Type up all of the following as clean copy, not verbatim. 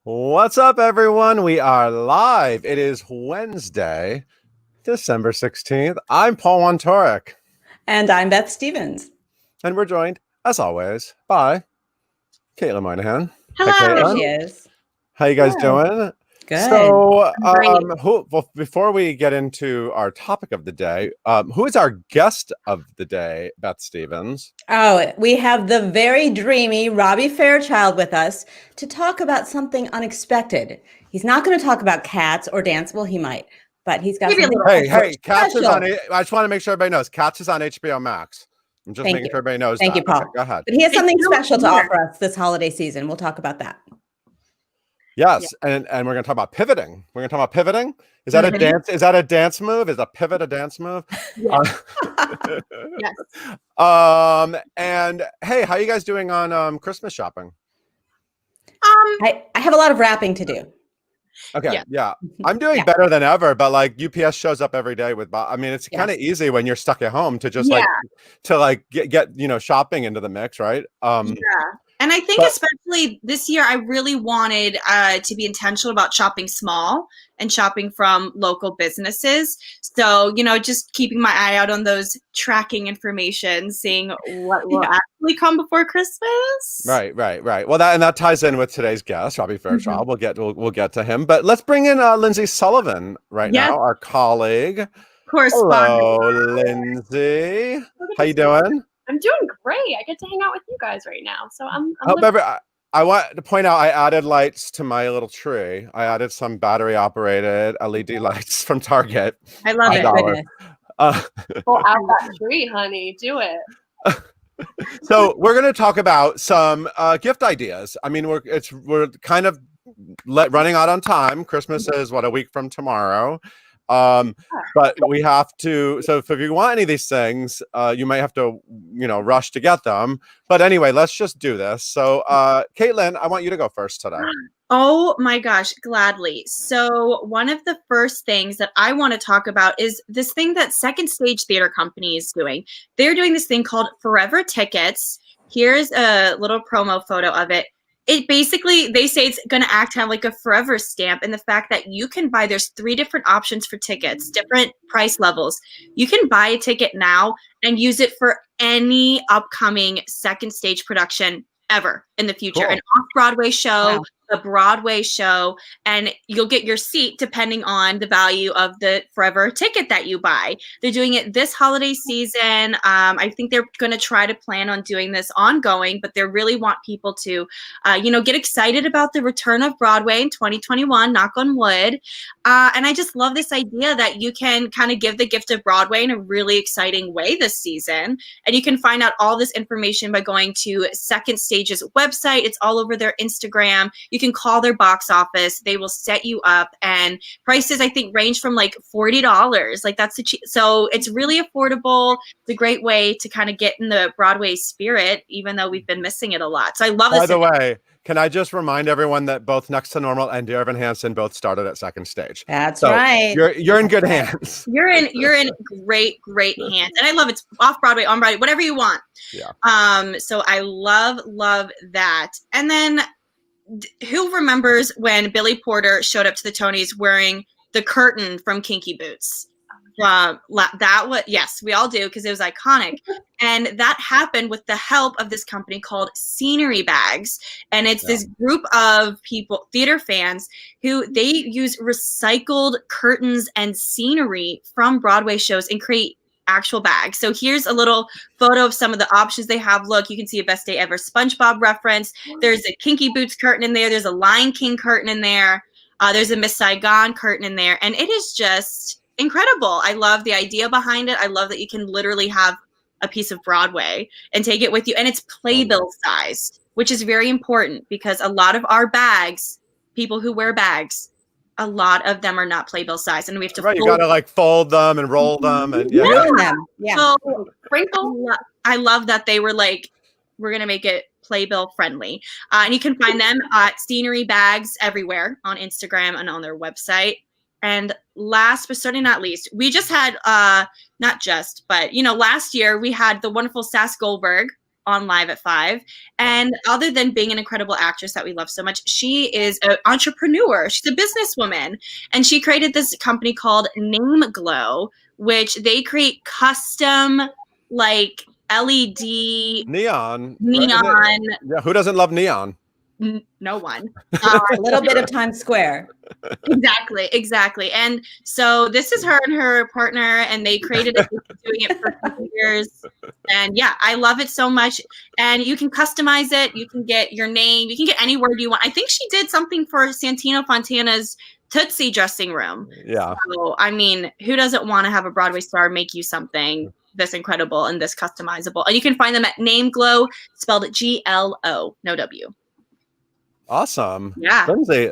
What's up, everyone? We are live. It is Wednesday, December 16th. I'm Paul Wontorek. And I'm Beth Stevens. And we're joined, as always, by Caitlin Moynihan. Hello. Hi, There Caitlin. she is. How you guys doing? Good. So, Great. before we get into our topic of the day, who is our guest of the day, Beth Stevens? Oh, we have the very dreamy Robbie Fairchild with us to talk about something unexpected. He's not going to talk about cats or dance. Well, he might, but he's got Maybe a something little. Hey, Cats is on. special. I just want to make sure everybody knows. Cats is on HBO Max. I'm just Thank making you. sure everybody knows Thank that. you, Paul. Okay, go ahead. But he has something It's special to weird. offer us this holiday season. We'll talk about that. Yes, and we're going to talk about pivoting. We're going to talk about pivoting. Is that a Mhm. dance? Is that a dance move? Is a pivot a dance move? Yes. Yes. And hey, how you guys doing on Christmas shopping? I have a lot of wrapping to do. Okay, Yeah. I'm doing Yeah. better than ever, but like UPS shows up every day with. I mean, it's kind of easy when you're stuck at home to just get shopping into the mix, right? Yeah. And I think but- especially this year, I really wanted to be intentional about shopping small and shopping from local businesses. So, just keeping my eye out on those tracking information, seeing what will actually come before Christmas. Right. Well, that ties in with today's guest, Robbie Fairchild. We'll get to him, but let's bring in Lindsay Sullivan now, our colleague. Correspondent. Hello, Lindsay. How you doing? I'm doing great. I get to hang out with you guys right now. So I'm I want to point out I added lights to my little tree. I added some battery operated LED lights from Target. I love it. Goodness. pull out that tree, honey. Do it. So we're going to talk about some gift ideas. I mean, we're kind of running out on time. Christmas is a week from tomorrow. But we have to, so if you want any of these things, you might have to, rush to get them. But anyway, let's just do this. So, Caitlin, I want you to go first today. Oh my gosh, gladly. So one of the first things that I want to talk about is this thing that Second Stage Theater Company is doing. They're doing this thing called Forever Tickets. Here's a little promo photo of it. It basically, they say it's going to act kind of like a forever stamp, and the fact that you can buy, there's 3 different options for tickets, different price levels. You can buy a ticket now and use it for any upcoming second stage production ever in the future. Cool. An off-Broadway show, Wow. a Broadway show, and you'll get your seat depending on the value of the forever ticket that you buy. They're doing it this holiday season. I think they're going to try to plan on doing this ongoing, but they really want people to, get excited about the return of Broadway in 2021, knock on wood. And I just love this idea that you can kind of give the gift of Broadway in a really exciting way this season. And you can find out all this information by going to Second Stage's website. It's all over their Instagram. You can call their box office. They will set you up, and prices I think range from like $40. Like that's so it's really affordable. It's a great way to kind of get in the Broadway spirit, even though we've been missing it a lot. So I love this. By the way, can I just remind everyone that both Next to Normal and Dear Evan Hansen both started at Second Stage. That's So right. You're in good hands. You're in great hands, and I love it's off Broadway, on Broadway, whatever you want. Yeah. So I love that. And then who remembers when Billy Porter showed up to the Tonys wearing the curtain from Kinky Boots? Yes, we all do, because it was iconic. And that happened with the help of this company called Scenery Bags. And it's this group of people, theater fans, who they use recycled curtains and scenery from Broadway shows and create actual bags. So here's a little photo of some of the options they have. Look, you can see a Best Day Ever SpongeBob reference. There's a Kinky Boots curtain in there. There's a Lion King curtain in there. There's a Miss Saigon curtain in there. And it is just incredible. I love the idea behind it. I love that you can literally have a piece of Broadway and take it with you. And it's playbill size, which is very important, because a lot of our bags, people who wear bags, a lot of them are not playbill size, and we have to You gotta like fold them and roll them, and Yeah. So Sprinkle. I love that they were like, we're gonna make it playbill friendly, and you can find them at Scenery Bags everywhere on Instagram and on their website. And last but certainly not least, we just had last year we had the wonderful Sass Goldberg on Live at 5. And other than being an incredible actress that we love so much, she is an entrepreneur. She's a businesswoman. And she created this company called Name Glow, which they create custom like LED Neon. neon. Yeah, who doesn't love neon? No one. A little bit of Times Square. Exactly. And so this is her and her partner, and they created it, doing it for 2 years. And yeah, I love it so much. And you can customize it. You can get your name. You can get any word you want. I think she did something for Santino Fontana's Tootsie dressing room. Yeah. So, I mean, who doesn't want to have a Broadway star make you something this incredible and this customizable? And you can find them at Name Glow, spelled GLO, no W. Awesome. Yeah.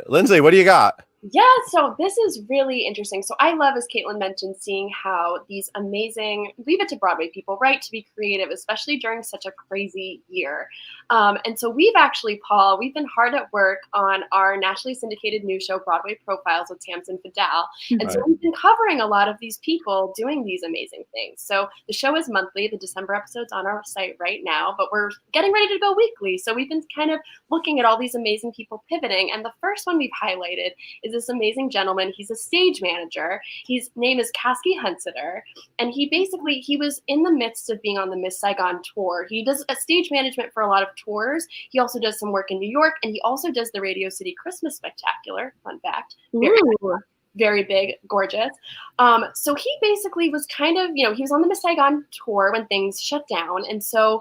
Lindsay, what do you got? Yeah, so this is really interesting. So I love, as Caitlin mentioned, seeing how these amazing Leave It to Broadway people, right, to be creative, especially during such a crazy year. And so we've actually, Paul, we've been hard at work on our nationally syndicated new show, Broadway Profiles with Tamsin Fidel. And so we've been covering a lot of these people doing these amazing things. So the show is monthly. The December episode's on our site right now, but we're getting ready to go weekly. So we've been kind of looking at all these amazing people pivoting. And the first one we've highlighted is this amazing gentleman. He's a stage manager. His name is Kasky Hunseter. And he was in the midst of being on the Miss Saigon tour. He does a stage management for a lot of tours. He also does some work in New York, and he also does the Radio City Christmas Spectacular. Fun fact. Very big, gorgeous. So he basically was kind of, he was on the Miss Saigon tour when things shut down. And so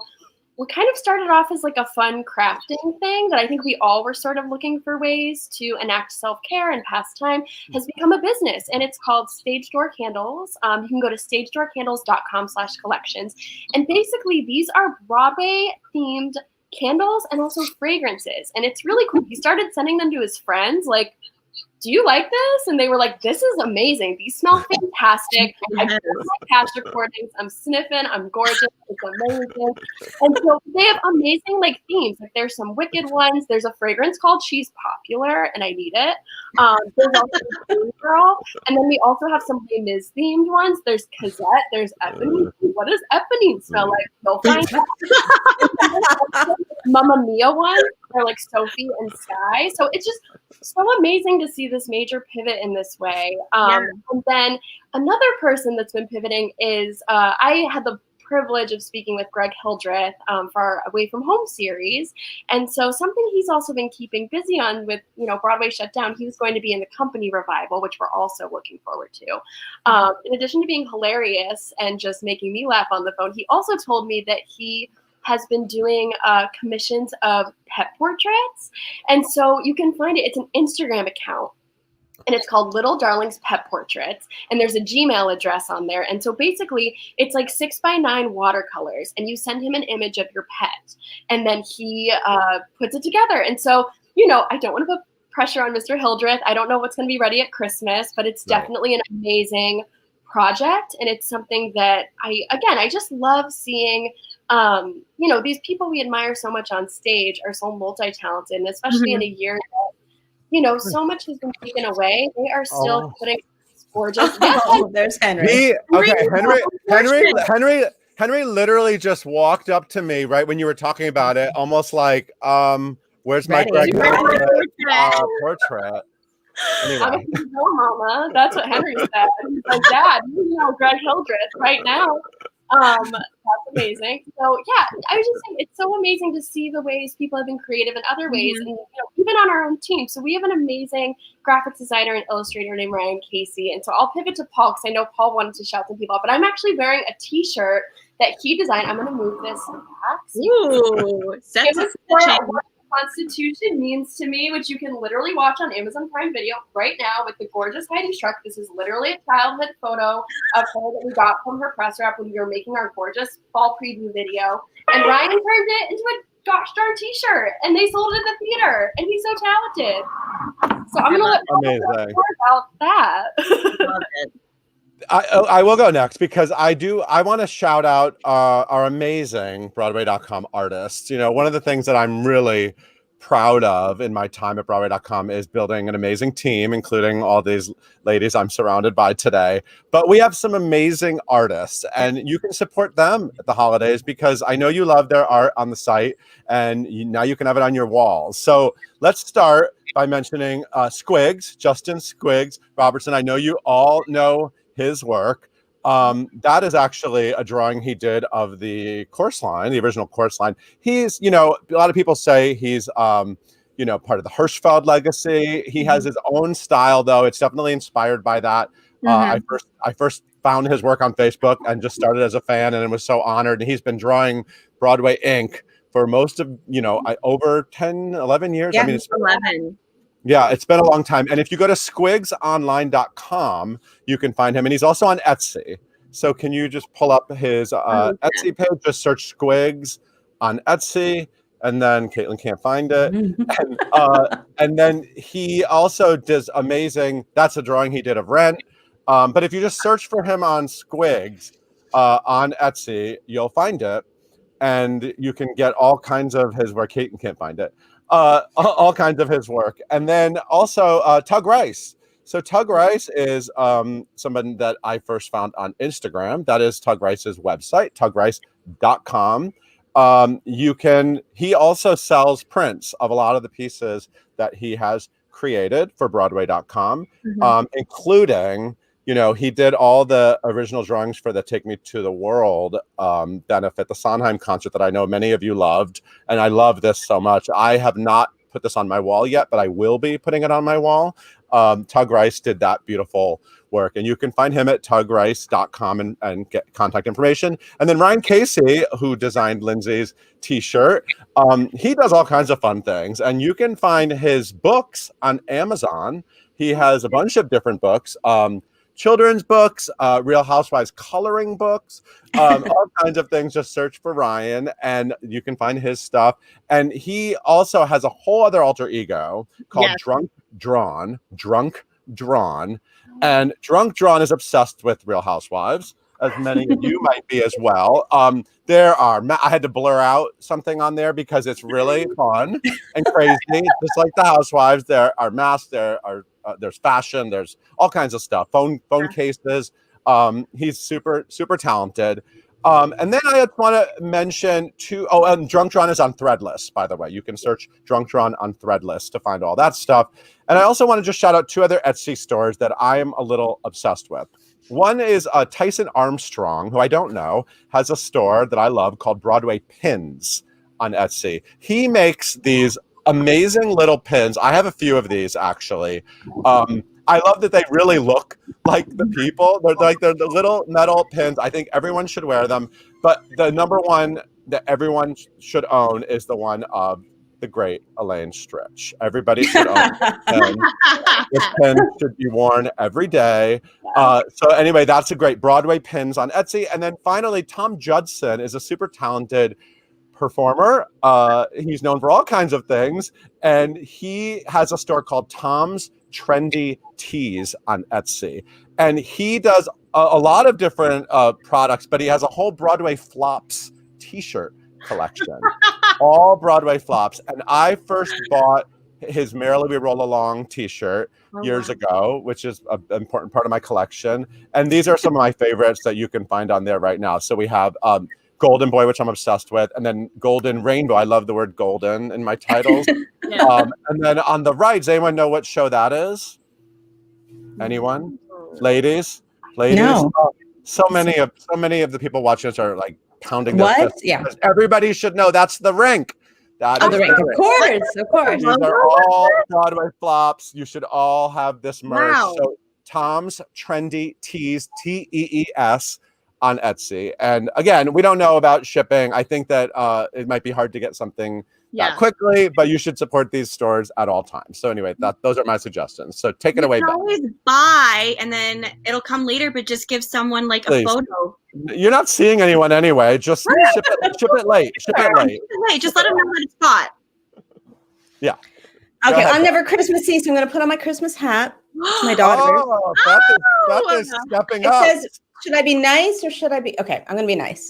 we kind of started off as like a fun crafting thing that I think we all were sort of looking for ways to enact self-care and pastime, has become a business, and it's called Stage Door Candles. You can go to stagedoorcandles.com/collections. And basically these are Broadway themed candles and also fragrances. And it's really cool. He started sending them to his friends, like, do you like this? And they were like, this is amazing. These smell fantastic. I've done my cast recordings. I'm sniffing. I'm gorgeous. It's amazing. And so they have amazing like themes. Like there's some wicked ones. There's a fragrance called She's Popular, and I need it. There's also Blue Girl. And then we also have some Les Mis themed ones. There's Cosette. There's Eponine. What does Eponine smell like? You'll find out. Mamma Mia ones. They're like Sophie and Sky. So it's just so amazing to see this major pivot in this way. And then another person that's been pivoting is I had the privilege of speaking with Greg Hildreth for our Away From Home series. And so something he's also been keeping busy on with, Broadway shut down, he was going to be in the Company revival, which we're also looking forward to. In addition to being hilarious and just making me laugh on the phone, he also told me that he has been doing commissions of pet portraits. And so you can find it. It's an Instagram account. And it's called Little Darlings Pet Portraits. And there's a Gmail address on there. And so basically, it's like 6x9 watercolors. And you send him an image of your pet. And then he puts it together. And so, I don't want to put pressure on Mr. Hildreth. I don't know what's going to be ready at Christmas. But it's definitely an amazing project. And it's something that I just love seeing. These people we admire so much on stage are so multi-talented, and especially in a year that, so much has been taken away. They are still putting gorgeous. There's Henry. Henry literally just walked up to me right when you were talking about it, almost like, where's my Greg portrait? Anyway. Mama. That's what Henry said. He's like, Dad, Greg Hildreth right now. That's amazing. So yeah, I was just saying it's so amazing to see the ways people have been creative in other ways, and even on our own team. So we have an amazing graphics designer and illustrator named Ryan Casey. And so I'll pivot to Paul because I know Paul wanted to shout some people out, but I'm actually wearing a T-shirt that he designed. I'm going to move this back. Ooh, what Constitution means to me, which you can literally watch on Amazon Prime Video right now with the gorgeous Heidi Struck. This is literally a childhood photo of her that we got from her press rep when we were making our gorgeous fall preview video. And Ryan turned it into a gosh darn T-shirt, and they sold it at the theater. And he's so talented. So I'm gonna let Paul talk more about that. Love it. I will go next because I want to shout out our amazing Broadway.com artists. One of the things that I'm really proud of in my time at Broadway.com is building an amazing team, including all these ladies I'm surrounded by today. But we have some amazing artists, and you can support them at the holidays because I know you love their art on the site, and now you can have it on your walls. So let's start by mentioning Squiggs, Justin Squiggs Robertson. I know you all know his work. That is actually a drawing he did of the course line, the original course line. He's, a lot of people say he's, part of the Hirschfeld legacy. He has his own style, though. It's definitely inspired by that. I first found his work on Facebook and just started as a fan, and was so honored. And he's been drawing Broadway Inc. for most of, over 10, 11 years. Yeah, I mean, it's 11. Yeah, it's been a long time. And if you go to squigsonline.com, you can find him. And he's also on Etsy. So can you just pull up his Etsy page? Just search Squiggs on Etsy. And then Caitlin can't find it. And then he also does amazing, that's a drawing he did of Rent. But if you just search for him on Squiggs on Etsy, you'll find it. And you can get all kinds of his work. Caitlin can't find it. All kinds of his work. And then also Tug Rice. So Tug Rice is someone that I first found on Instagram. That is Tug Rice's website, tugrice.com. He also sells prints of a lot of the pieces that he has created for Broadway.com, including, he did all the original drawings for the Take Me to the World benefit, the Sondheim concert that I know many of you loved. And I love this so much. I have not put this on my wall yet, but I will be putting it on my wall. Tug Rice did that beautiful work. And you can find him at tugrice.com and get contact information. And then Ryan Casey, who designed Lindsay's t-shirt, he does all kinds of fun things. And you can find his books on Amazon. He has a bunch of different books. Children's books, Real Housewives coloring books, all kinds of things. Just search for Ryan and you can find his stuff. And he also has a whole other alter ego called Drunk Drawn. And Drunk Drawn is obsessed with Real Housewives, as many of you might be as well. I had to blur out something on there because it's really fun and crazy. Just like the Housewives, there are masks, there's fashion, there's all kinds of stuff, phone cases. He's super, super talented. And then I want to mention and Drunk Drawn is on Threadless, by the way. You can search Drunk Drawn on Threadless to find all that stuff. And I also want to just shout out 2 other Etsy stores that I am a little obsessed with. One is Tyson Armstrong, who I don't know, has a store that I love called Broadway Pins on Etsy. He makes these amazing little pins. I have a few of these actually. I love that they really look like the people. They're the little metal pins. I think everyone should wear them. But the number one that everyone should own is the one of the great Elaine Stritch. Everybody should own this pin. This pin should be worn every day. So anyway, that's a great Broadway Pins on Etsy. And then finally, Tom Judson is a super talented performer. He's known for all kinds of things. And he has a store called Tom's Trendy Tees on Etsy. And he does a lot of different products, but he has a whole Broadway Flops t-shirt collection. All Broadway Flops. And I first bought his Merrily We Roll Along t-shirt years ago, which is an important part of my collection. And these are some of my favorites that you can find on there right now. So we have Golden Boy, which I'm obsessed with, and then Golden Rainbow. I love the word golden in my titles. And then on the right, does anyone know what show that is? Anyone? Ladies? No. So many of the people watching us are like pounding What? this. Yeah. Everybody should know that's the Rink. That is The Rink. Of course. These are all Broadway Flops. You should all have this merch. Wow. So Tom's Trendy Tees, TEES on Etsy. And again, we don't know about shipping. I think that it might be hard to get something quickly, but you should support these stores at all times. So anyway, those are my suggestions. So take it away. You can always buy and then it'll come later, but just give someone like a photo. You're not seeing anyone anyway. Just ship it late. Ship it late. Just let them know that it's bought. Yeah. Okay, I'm never Christmassy, so I'm going to put on my Christmas hat. My daughter. Oh, that is stepping up. It says, should I be nice or should I be? Okay, I'm going to be nice.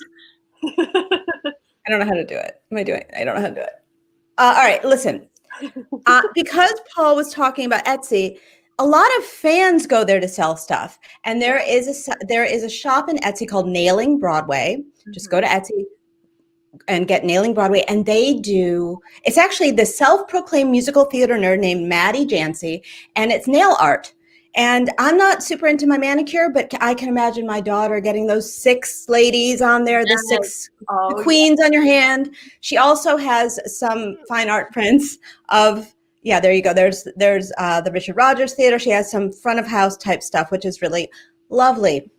I don't know how to do it. I don't know how to do it. All right, listen. Because Paul was talking about Etsy, a lot of fans go there to sell stuff. And there is a shop in Etsy called Nailing Broadway. Just go to Etsy and get Nailing Broadway. And it's actually the self-proclaimed musical theater nerd named Maddie Jancy, and it's nail art. And I'm not super into my manicure, but I can imagine my daughter getting those 6 ladies on there, the 6 queens on your hand. She also has some fine art prints of, there you go. There's the Richard Rogers Theater. She has some front of house type stuff, which is really lovely.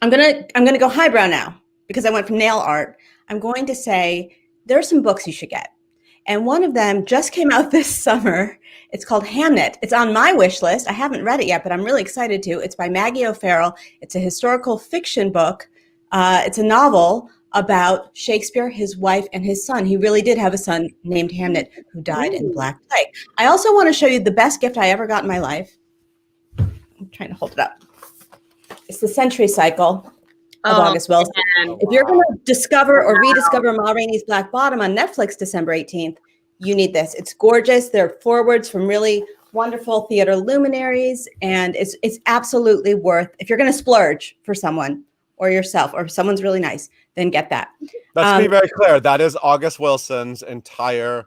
I'm gonna go highbrow now because I went from nail art. I'm going to say there are some books you should get. And one of them just came out this summer. It's called Hamnet. It's on my wish list. I haven't read it yet, but I'm really excited to. It's by Maggie O'Farrell. It's a historical fiction book. It's a novel about Shakespeare, his wife, and his son. He really did have a son named Hamnet who died in Black Plague. I also want to show you the best gift I ever got in my life. I'm trying to hold it up. It's the Century Cycle of August Wilson. Man. If you're going to discover or rediscover Ma Rainey's Black Bottom on Netflix December 18th, you need this. It's gorgeous. There are forewords from really wonderful theater luminaries, and it's absolutely worth, if you're going to splurge for someone or yourself or someone's really nice, then get that. Let's be very clear. That is August Wilson's entire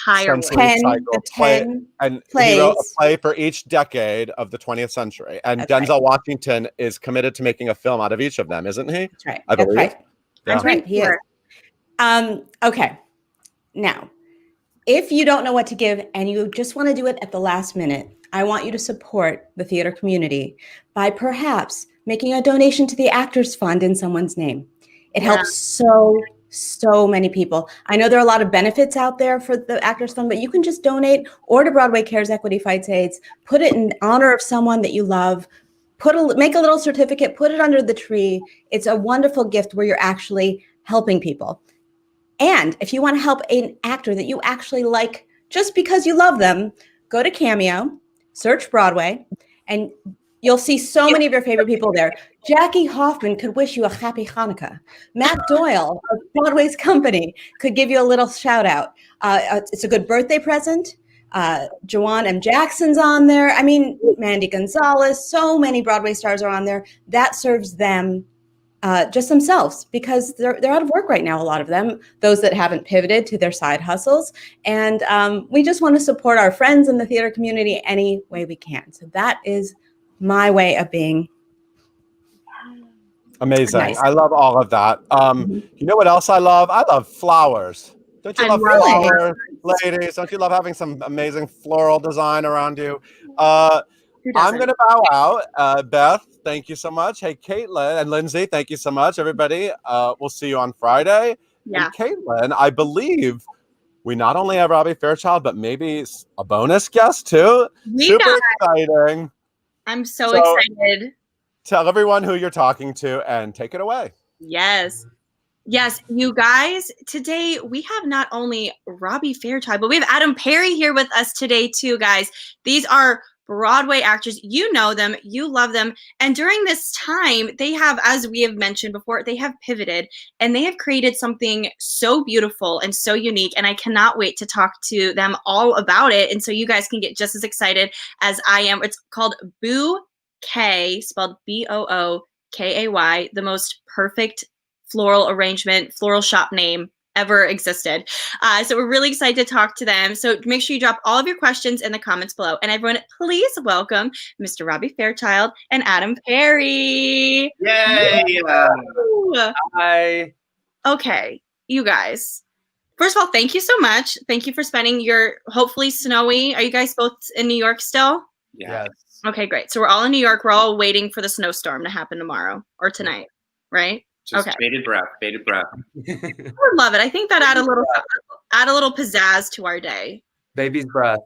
Century 10 Cycle play, and plays. he wrote a play for each decade of the 20th century. And That's Denzel right. Washington is committed to making a film out of each of them, isn't he? That's right. I believe. That's right. Yeah. That's right. He is. Okay. Now, if you don't know what to give and you just want to do it at the last minute, I want you to support the theater community by perhaps making a donation to the Actors Fund in someone's name. It helps so many people. I know there are a lot of benefits out there for the Actors Fund, but you can just donate or to Broadway Cares Equity Fights AIDS, put it in honor of someone that you love, make a little certificate, put it under the tree. It's a wonderful gift where you're actually helping people. And if you want to help an actor that you actually like just because you love them, go to Cameo, search Broadway, and you'll see so many of your favorite people there. Jackie Hoffman could wish you a happy Hanukkah. Matt Doyle of Broadway's Company could give you a little shout out. It's a good birthday present. Joanne M. Jackson's on there. I mean, Mandy Gonzalez, so many Broadway stars are on there. That serves them just themselves because they're out of work right now, a lot of them, those that haven't pivoted to their side hustles. And we just want to support our friends in the theater community any way we can. So that is my way of being amazing. nice. I love all of that. You know what else I love? I love flowers. Don't you love flowers, ladies? Don't you love having some amazing floral design around you? I'm going to bow out. Beth, thank you so much. Hey, Caitlin and Lindsay, thank you so much, everybody. We'll see you on Friday. Yeah. And Caitlin, I believe we not only have Robbie Fairchild, but maybe a bonus guest too. Super exciting. I'm so excited. Tell everyone who you're talking to and take it away. Yes. Yes, you guys, today we have not only Robbie Fairchild, but we have Adam Perry here with us today too, guys. These are Broadway actors. You know them, you love them. And during this time, they have, as we have mentioned before, they have pivoted and they have created something so beautiful and so unique. And I cannot wait to talk to them all about it. And so you guys can get just as excited as I am. It's called Bouquet, spelled Bookay, the most perfect floral arrangement, floral shop name ever existed. So we're really excited to talk to them. So make sure you drop all of your questions in the comments below. And everyone, please welcome Mr. Robbie Fairchild and Adam Perry. Yay! Hi. Okay, you guys. First of all, thank you so much. Thank you for spending your hopefully snowy. Are you guys both in New York still? Yes. Okay, great. So we're all in New York. We're all waiting for the snowstorm to happen tomorrow or tonight, right? Just okay. bated breath. I love it. I think that add a little pizzazz to our day. Baby's breath.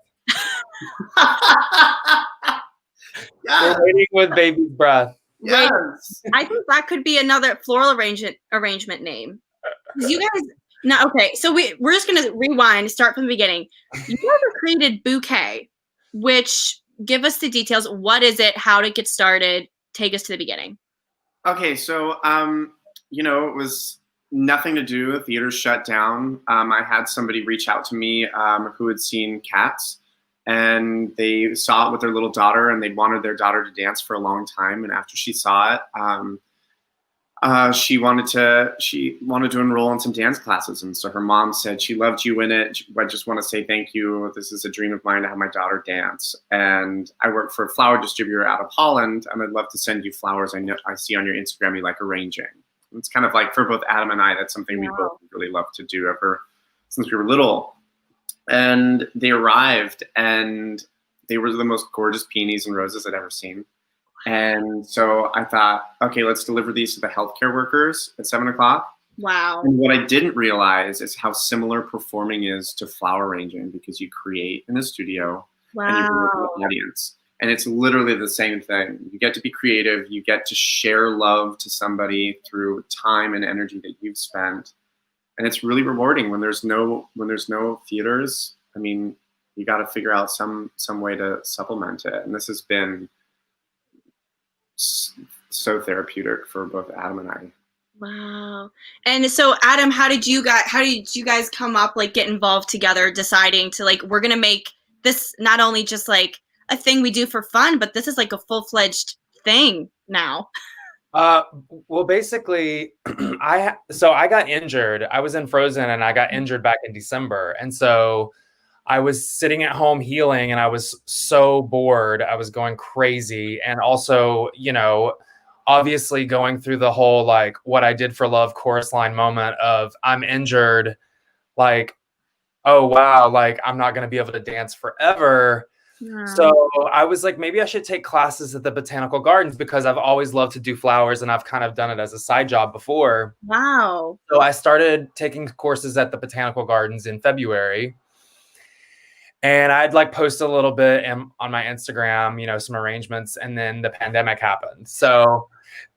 Yes. We're waiting with baby's breath. Yes. I think that could be another floral arrangement name. You guys, no, okay. So we're just gonna rewind, start from the beginning. You guys have created Bouquet, which give us the details. What is it? How to get started? Take us to the beginning. Okay, so it was nothing to do. The theater's shut down. I had somebody reach out to me who had seen Cats, and they saw it with their little daughter, and they wanted their daughter to dance for a long time. And after she saw it, she wanted to enroll in some dance classes. And so her mom said she loved you in it. I just want to say thank you. This is a dream of mine to have my daughter dance. And I work for a flower distributor out of Holland, and I'd love to send you flowers. I see on your Instagram you like arranging. It's kind of like for both Adam and I, that's something we both really love to do ever since we were little. And they arrived, and they were the most gorgeous peonies and roses I'd ever seen. And so I thought, okay, let's deliver these to the healthcare workers at 7 o'clock. Wow. And what I didn't realize is how similar performing is to flower arranging, because you create in the studio and you bring it to the audience. And it's literally the same thing. You get to be creative. You get to share love to somebody through time and energy that you've spent. And it's really rewarding when there's no theaters. I mean, you got to figure out some way to supplement it. And this has been so therapeutic for both Adam and I. Wow. And so Adam, how did you guys come up, like get involved together, deciding to like, we're going to make this not only just like a thing we do for fun, but this is like a full-fledged thing now? Well, basically, I got injured. I was in Frozen, and I got injured back in December. And so I was sitting at home healing, and I was so bored. I was going crazy. And also, you know, obviously going through the whole, like, what I did for love chorus line moment of I'm injured, like, oh, wow, like, I'm not going to be able to dance forever. Yeah. So I was like, maybe I should take classes at the Botanical Gardens, because I've always loved to do flowers, and I've kind of done it as a side job before. Wow. So I started taking courses at the Botanical Gardens in February. And I'd like post a little bit on my Instagram, you know, some arrangements, and then the pandemic happened. So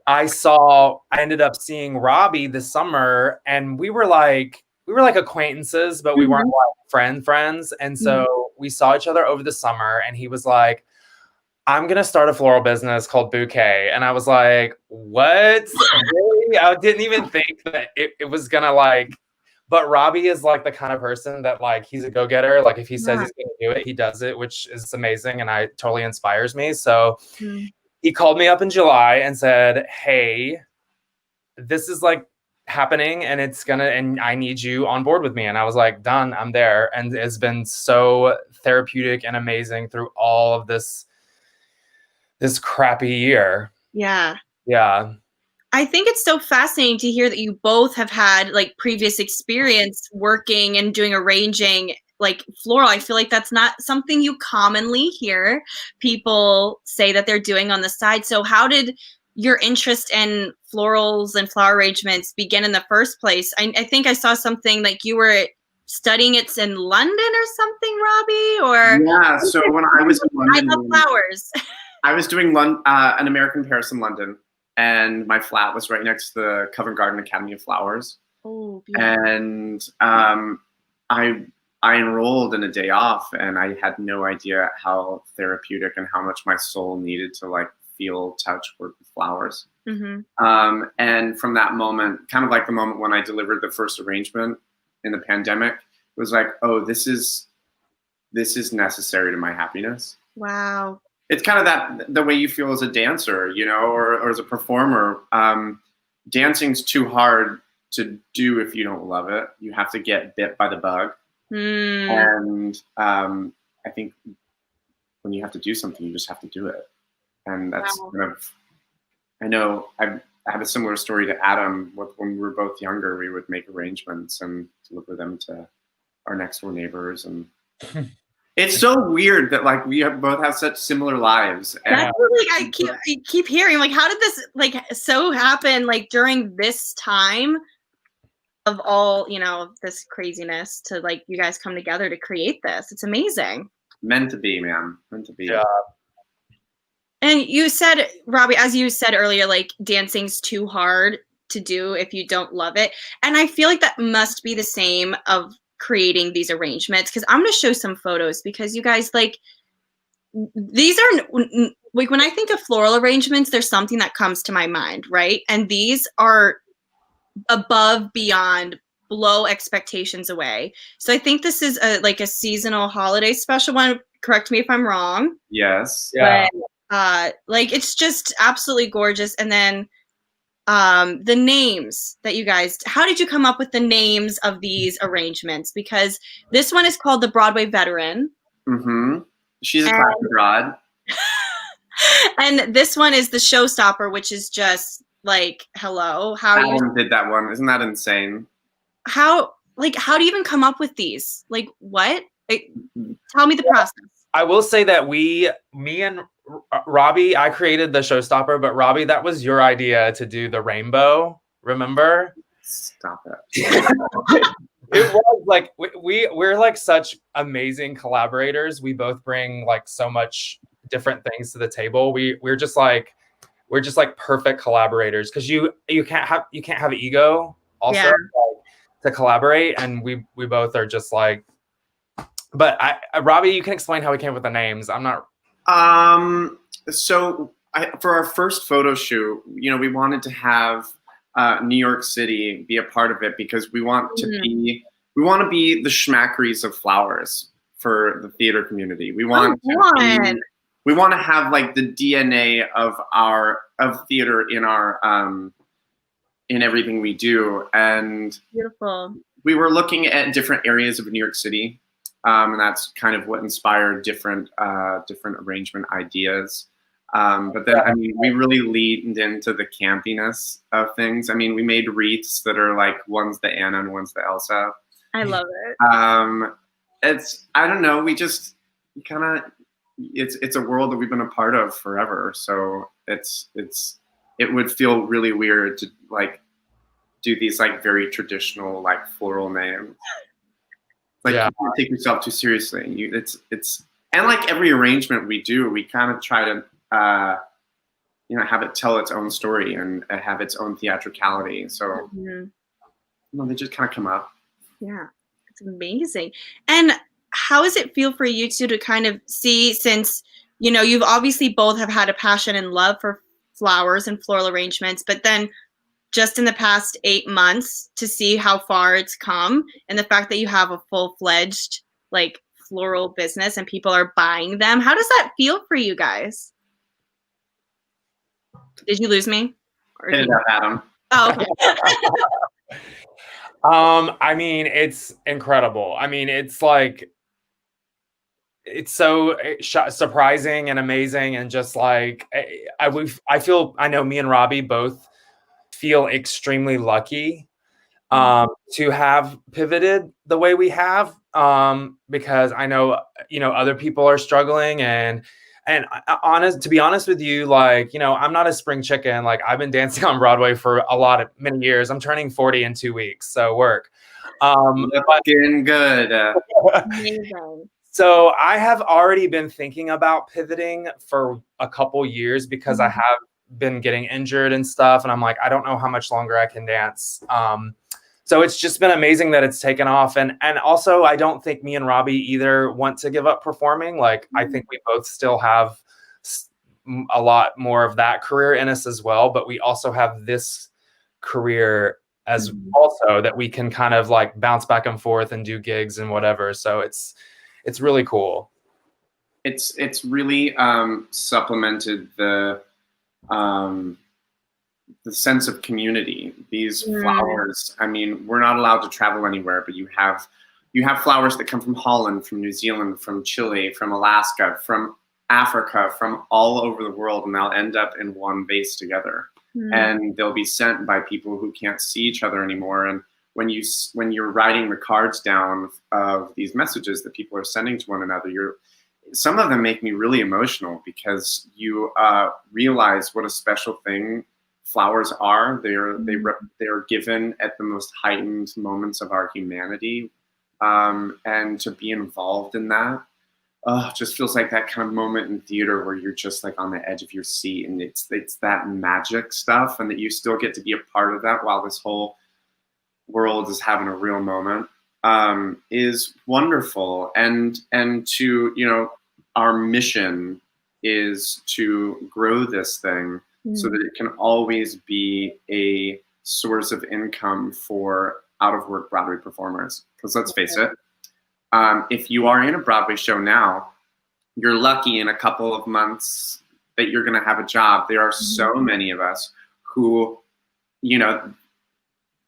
I ended up seeing Robbie this summer, and we were like acquaintances, but we weren't like friends. And so we saw each other over the summer, and he was like, I'm going to start a floral business called Bouquet. And I was like, what? Really? I didn't even think that it was going to like, but Robbie is like the kind of person that like, he's a go-getter. Like if he says he's going to do it, he does it, which is amazing. And I totally inspires me. So he called me up in July and said, hey, this is like happening, and and I need you on board with me. And I was like, done, I'm there. And it's been so therapeutic and amazing through all of this crappy year. Yeah. Yeah. I think it's so fascinating to hear that you both have had like previous experience working and doing arranging like floral. I feel like that's not something you commonly hear people say that they're doing on the side. So how did your interest in florals and flower arrangements begin in the first place? I think I saw something like you were studying it in London or something, Robbie, or yeah. So when I was in London, I love flowers. I was doing an American Paris in London, and my flat was right next to the Covent Garden Academy of Flowers. Oh, beautiful. And I enrolled in a day off, and I had no idea how therapeutic and how much my soul needed to like feel, touch, work with flowers. And from that moment, kind of like the moment when I delivered the first arrangement in the pandemic, it was like, oh, this is necessary to my happiness. Wow. It's kind of the way you feel as a dancer, you know, or as a performer. Dancing's too hard to do if you don't love it. You have to get bit by the bug. And I think when you have to do something, you just have to do it. And that's kind of, I know I have a similar story to Adam. When we were both younger, we would make arrangements and deliver them to our next door neighbors. And it's so weird that like we both have such similar lives. And that's what, like, I keep hearing, like, how did this like so happen like during this time of all, you know, this craziness to like you guys come together to create this? It's amazing. Meant to be, man. Meant to be. Yeah. And you said, Robbie, as you said earlier, like dancing's too hard to do if you don't love it. And I feel like that must be the same of creating these arrangements, because I'm going to show some photos, because you guys, like, these are like, when I think of floral arrangements, there's something that comes to my mind, right? And these are above, beyond, blow expectations away. So I think this is like a seasonal holiday special one. Correct me if I'm wrong. Yes. Yeah. But like it's just absolutely gorgeous. And then the names that you guys, how did you come up with the names of these arrangements? Because this one is called the Broadway Veteran. Mm-hmm. She's a classic broad. And this one is the Showstopper, which is just like, hello, how you Adam did that one. Isn't that insane? how do you even come up with these? Like what? Like, tell me the process. I will say that me and Robbie, I created the Showstopper, but Robbie, that was your idea to do the rainbow. Remember? Stop it. It was like we're like such amazing collaborators. We both bring like so much different things to the table. We're just like perfect collaborators because you can't have ego also like, to collaborate, and we both are just like. But Robbie, you can explain how we came up with the names. I'm not. So for our first photo shoot, you know, we wanted to have New York City be a part of it because we want to be the schmackeries of flowers for the theater community. We want to have like the DNA of theater in our in everything we do. And Beautiful. We were looking at different areas of New York City. And that's kind of what inspired different arrangement ideas. But then, I mean, we really leaned into the campiness of things. I mean, we made wreaths that are like one's the Anna and one's the Elsa. I love it. I don't know. We just kind of, it's a world that we've been a part of forever. So it would feel really weird to like do these like very traditional like floral names. Like you can't take yourself too seriously. It's and like every arrangement we do, we kind of try to have it tell its own story and have its own theatricality. So they just kind of come up. Yeah, it's amazing. And how does it feel for you two to kind of see, since you've obviously both have had a passion and love for flowers and floral arrangements, but then just in the past 8 months to see how far it's come, and the fact that you have a full-fledged like floral business and people are buying them. How does that feel for you guys? Did you lose me? Hit it up, Adam. Oh, okay. I mean, it's incredible. I mean, it's like, it's so surprising and amazing, and just like I know me and Robbie both feel extremely lucky to have pivoted the way we have, because I know other people are struggling, and to be honest with you, like I'm not a spring chicken. Like I've been dancing on Broadway for many years. I'm turning 40 in 2 weeks, so work. Looking good. Amazing. So I have already been thinking about pivoting for a couple years because I have been getting injured and stuff, and I'm like, I don't know how much longer I can dance. So it's just been amazing that it's taken off, and also I don't think me and Robbie either want to give up performing. Like I think we both still have a lot more of that career in us as well, but we also have this career as also that we can kind of like bounce back and forth and do gigs and whatever. So it's really cool. It's really supplemented the sense of community. These flowers, I mean, we're not allowed to travel anywhere, but you have flowers that come from Holland, from New Zealand, from Chile, from Alaska, from Africa, from all over the world, and they'll end up in one vase together. And they'll be sent by people who can't see each other anymore. And when you're writing the cards down of these messages that people are sending to one another, some of them make me really emotional, because you realize what a special thing flowers are. They're given at the most heightened moments of our humanity, and to be involved in that just feels like that kind of moment in theater where you're just like on the edge of your seat, and it's that magic stuff, and that you still get to be a part of that while this whole world is having a real moment, is wonderful. And to our mission is to grow this thing so that it can always be a source of income for out-of-work Broadway performers. Because let's face it, if you are in a Broadway show now, you're lucky in a couple of months that you're going to have a job. There are so many of us who, you know,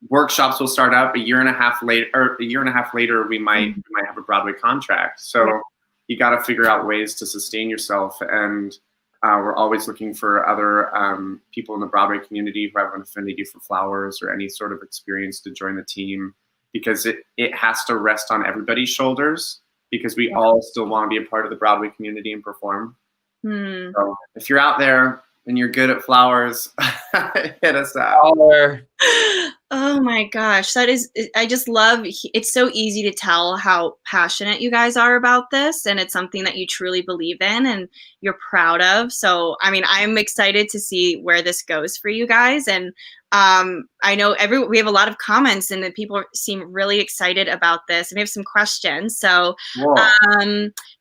workshops will start up a year and a half later, we might have a Broadway contract. So you got to figure out ways to sustain yourself. And we're always looking for other people in the Broadway community who have an affinity for flowers or any sort of experience to join the team, because it has to rest on everybody's shoulders, because we all still want to be a part of the Broadway community and perform. So if you're out there and you're good at flowers, hit us out. Oh my gosh, I just love, it's so easy to tell how passionate you guys are about this, and it's something that you truly believe in and you're proud of. So, I mean, I'm excited to see where this goes for you guys. And I know we have a lot of comments and that people seem really excited about this, and we have some questions. So,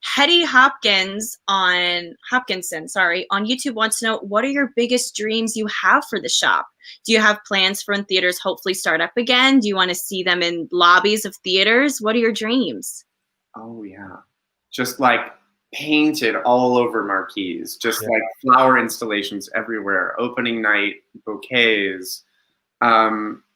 Hetty Hopkinson on YouTube wants to know, what are your biggest dreams you have for the shop? Do you have plans for when theaters hopefully start up again? Do you want to see them in lobbies of theaters? What are your dreams? Oh yeah, just like painted all over marquees, just like flower installations everywhere, opening night, bouquets.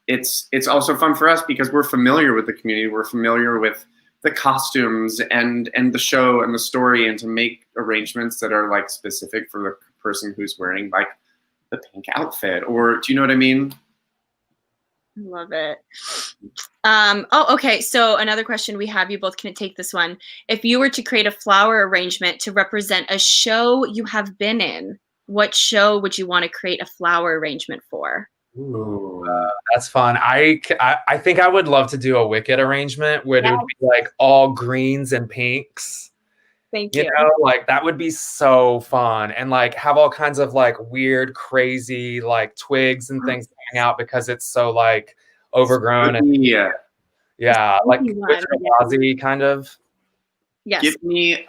It's also fun for us because we're familiar with the community. We're familiar with the costumes and the show and the story, and to make arrangements that are like specific for the person who's wearing like the pink outfit, or do you know what I mean? I love it. Okay. So another question we have, you both can take this one. If you were to create a flower arrangement to represent a show you have been in, what show would you want to create a flower arrangement for? Ooh, that's fun. I think I would love to do a Wicked arrangement where it would be like all greens and pinks. Thank you. You know, like that would be so fun, and like have all kinds of like weird, crazy like twigs and things hang out because it's so like overgrown and like Witch Ozzy kind of. Yes. Give me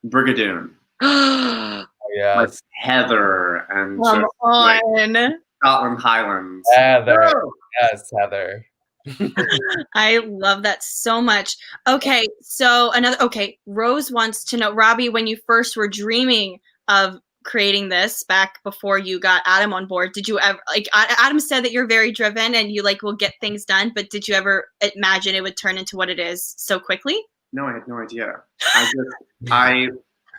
Brigadoon. Yes. Like Heather and Come on. Like Scotland Highlands. Heather. Yes, Heather. I love that so much. Okay, so Rose wants to know, Robbie, when you first were dreaming of creating this back before you got Adam on board, did you ever, like Adam said that you're very driven and you like will get things done, but did you ever imagine it would turn into what it is so quickly? No, I had no idea. I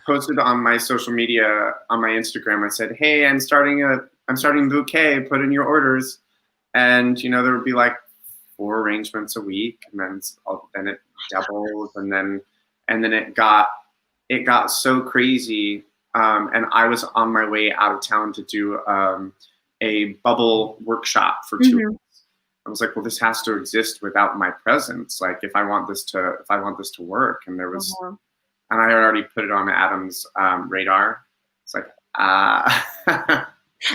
posted on my social media, on my Instagram, I said, hey, I'm starting Bouquet, put in your orders. And you know, there would be like 4 arrangements a week, and then it doubled, and then it got so crazy, and I was on my way out of town to do a bubble workshop for 2 weeks. I was like, well, this has to exist without my presence. Like, if I want this to work, and there was, and I had already put it on Adam's radar. It's like, I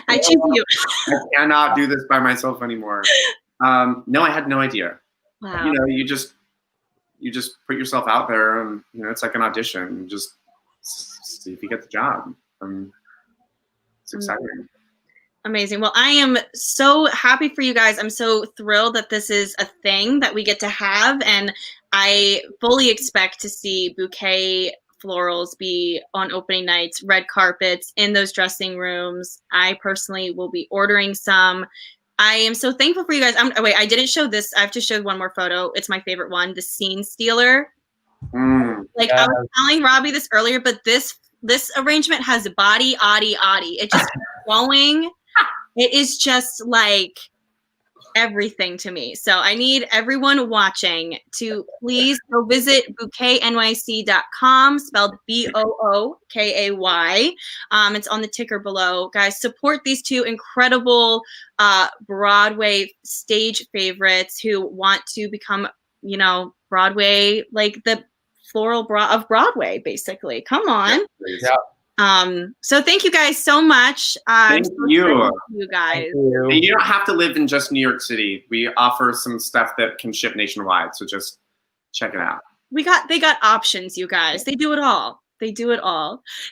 choose you. I cannot do this by myself anymore. No, I had no idea. Wow. You know, you just put yourself out there, and you know, it's like an audition. You just see if you get the job. It's exciting. Amazing. Well, I am so happy for you guys. I'm so thrilled that this is a thing that we get to have, and I fully expect to see Bouquet florals be on opening nights, red carpets, in those dressing rooms. I personally will be ordering some. I am so thankful for you guys. I didn't show this. I have to show one more photo. It's my favorite one, the scene stealer. I was telling Robbie this earlier, but this arrangement has body, It just keeps going. It is just like everything to me. So I need everyone watching to please go visit bouquetnyc.com, spelled BOOKAY. It's on the ticker below. Guys, support these 2 incredible Broadway stage favorites who want to become, you know, Broadway, like the floral of Broadway, basically. Come on. Yeah. So thank you guys so much. Thank you. You guys. You don't have to live in just New York City. We offer some stuff that can ship nationwide. So just check it out. They got options, you guys. They do it all.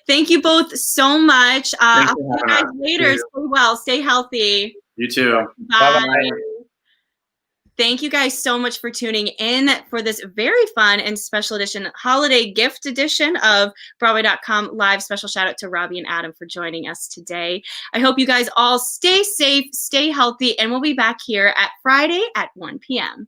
Thank you both so much. I'll see you guys later. Stay well, stay healthy. You too. Bye. Bye-bye. Thank you guys so much for tuning in for this very fun and special edition, holiday gift edition of Broadway.com Live. Special shout out to Robbie and Adam for joining us today. I hope you guys all stay safe, stay healthy, and we'll be back here at Friday at 1 p.m.